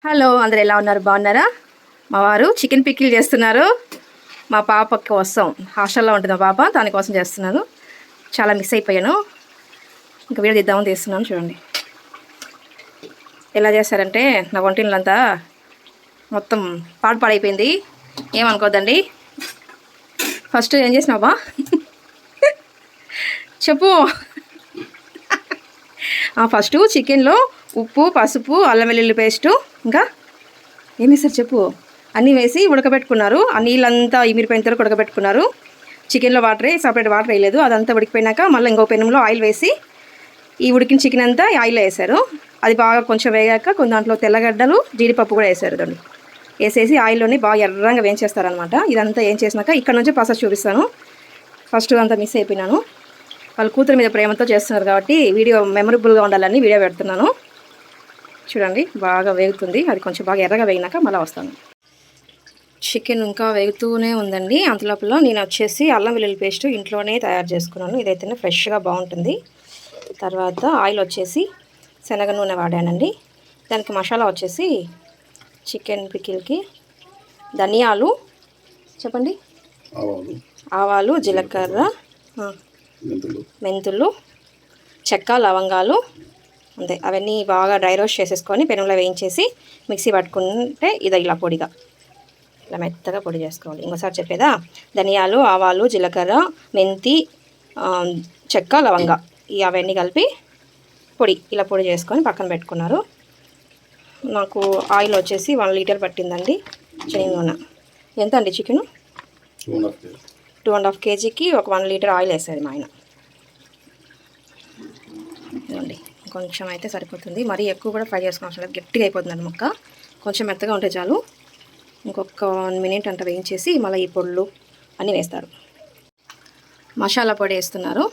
Hello, అందరు ఎలా ఉన్నారు? బాగున్నారా? మా వారు చికెన్ పికిల్ చేస్తున్నారు. మా పాప కోసం, హాస్టల్లో ఉంటుంది మా పాప, దానికోసం చేస్తున్నాను. చాలా మిస్ అయిపోయాను. ఇంకా వీడియో తీద్దామని తీస్తున్నాను. చూడండి ఎలా చేస్తారంటే, నా వంటిల్లంతా మొత్తం పాడైపోయింది. ఏమనుకోద్దండి. ఫస్ట్ ఏం చేసినావా చెప్పు. ఫస్ట్ చికెన్లో ఉప్పు, పసుపు, అల్లం వెల్లుల్లి పేస్టు, ఇంకా ఏమి వేస్తారు చెప్పు, అన్నీ వేసి ఉడకబెట్టుకున్నారు. ఆ నీళ్ళంతా ఇమిరిపోయిన తర్వాత ఉడకబెట్టుకున్నారు. చికెన్లో వాటరే, సపరేట్ వాటర్ వేయలేదు. అదంతా ఉడికిపోయినాక మళ్ళీ ఇంకో పెనంలో ఆయిల్ వేసి ఈ ఉడికిన చికెన్ అంతా ఆయిల్లో వేసారు. అది బాగా కొంచెం వేగాక కొన్ని దాంట్లో తెల్లగడ్డలు, జీడిపప్పు కూడా వేసారు. దాన్ని వేసేసి ఆయిల్లోని బాగా ఎర్రంగా వేయించేస్తారనమాట. ఇదంతా ఏం చేసినాక ఇక్కడ నుంచి ప్రాసెస్ చూపిస్తాను. ఫస్ట్ అంతా మిస్ అయిపోయినాను. వాళ్ళ కూతురు మీద ప్రేమతో చేస్తున్నారు కాబట్టి వీడియో మెమరబుల్గా ఉండాలని వీడియో పెడుతున్నాను. చూడండి బాగా వేగుతుంది. అది కొంచెం బాగా ఎర్రగా వేగినాక మళ్ళీ వస్తాను. చికెన్ ఇంకా వేగుతూనే ఉందండి. అంతలోపల నేను వచ్చేసి అల్లం వెల్లుల్లి పేస్ట్ ఇంట్లోనే తయారు చేసుకున్నాను. ఇదైతేనే ఫ్రెష్గా బాగుంటుంది. తర్వాత ఆయిల్ వచ్చేసి శనగ నూనె వాడానండి. దానికి మసాలా వచ్చేసి చికెన్ పికిల్కి ధనియాలు, చెప్పండి, ఆవాలు, జీలకర్ర, మెంతులు, చెక్క, లవంగాలు, అంతే. అవన్నీ బాగా డ్రై రోస్ట్ చేసేసుకొని పెనంలో వేయించేసి మిక్సీ పట్టుకుంటే ఇది ఇలా పొడిగా, ఇలా మెత్తగా పొడి చేసుకోవాలి. ఇంకోసారి చెప్పేదా, ధనియాలు, ఆవాలు, జీలకర్ర, మెంతి, చెక్క, లవంగా, అవన్నీ కలిపి ఇలా పొడి చేసుకొని పక్కన పెట్టుకున్నారు. నాకు ఆయిల్ వచ్చేసి 1 లీటర్ పట్టిందండి. శనగ నూనె ఎంత అండి? చికెను 2.5 కేజీకి ఒక 1 లీటర్ ఆయిల్ వేసేది మా ఆయన. ఇదండి, కొంచెం అయితే సరిపోతుంది. మరీ ఎక్కువ కూడా ఫ్రై చేసుకుని అవసరం లేదు. గట్టిగా అయిపోతుందండి ముక్క. కొంచెం మెత్తగా ఉంటే చాలు. ఇంకొక 1 మినిట్ అంట వేయించేసి మళ్ళీ ఈ పొడులు అన్నీ వేస్తారు. మసాలా పొడి వేస్తున్నారు.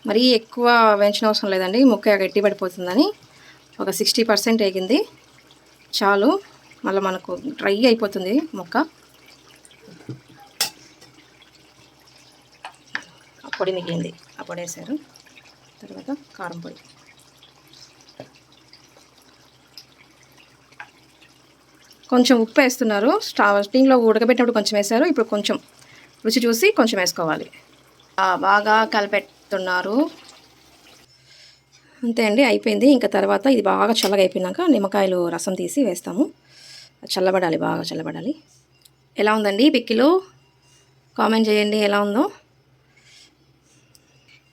మరీ ఎక్కువ వేయించిన అవసరం లేదండి, ముక్క గట్టి పడిపోతుందని. ఒక 60% వేగింది చాలు. మళ్ళీ మనకు డ్రై అయిపోతుంది ముక్క. ఆ పొడి మిగిలింది, ఆ పొడి వేసారు. తర్వాత కారం పొడి, కొంచెం ఉప్పు వేస్తున్నారు. స్టార్టింగ్లో ఉడకబెట్టినప్పుడు కొంచెం వేశారు. ఇప్పుడు కొంచెం రుచి చూసి కొంచెం వేసుకోవాలి. బాగా కలిపెడుతున్నారు. అంతే అండి, అయిపోయింది. ఇంకా తర్వాత ఇది బాగా చల్లగా అయిపోయినాక నిమ్మకాయలు రసం తీసి వేస్తాము. చల్లబడాలి, బాగా చల్లబడాలి. ఎలా ఉందండి పిక్కిలు? కామెంట్ చేయండి ఎలా ఉందో.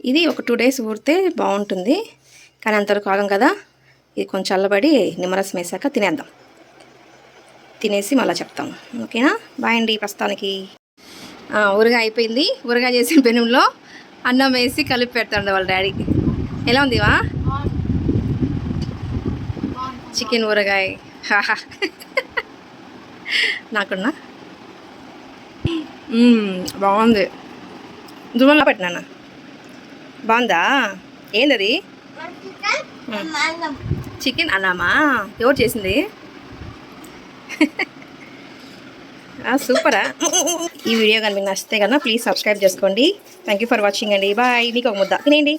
ఇది ఒక 2 డేస్ ఊరితే బాగుంటుంది, కానీ అంతవరకు ఆగం కదా. ఇది కొంచెం చల్లబడి నిమ్మరసం వేసాక తినేద్దాం. తినేసి మళ్ళీ చెప్తాం. ఓకేనా? బాయ్ అండి ప్రస్తుతానికి. ఊరగాయ అయిపోయింది. ఊరగాయ చేసిన పెనంలో అన్నం వేసి కలిపి పెడతాడు వాళ్ళ డాడీ. ఎలా ఉందివా చికెన్ ఊరగాయ? నాకున్నా బాగుంది. దువ్వలా పెట్టినా బాగుందా? ఏందది? చికెన్ అన్నామా? ఎవరు చేసింది? సూపరా. ఈ వీడియో కానీ మీకు నచ్చితే కన్నా ప్లీజ్ సబ్స్క్రైబ్ చేసుకోండి. థ్యాంక్ యూ ఫర్ వాచింగ్ అండి. బాయ్. మీకు ఒక ముద్ద తినేయండి.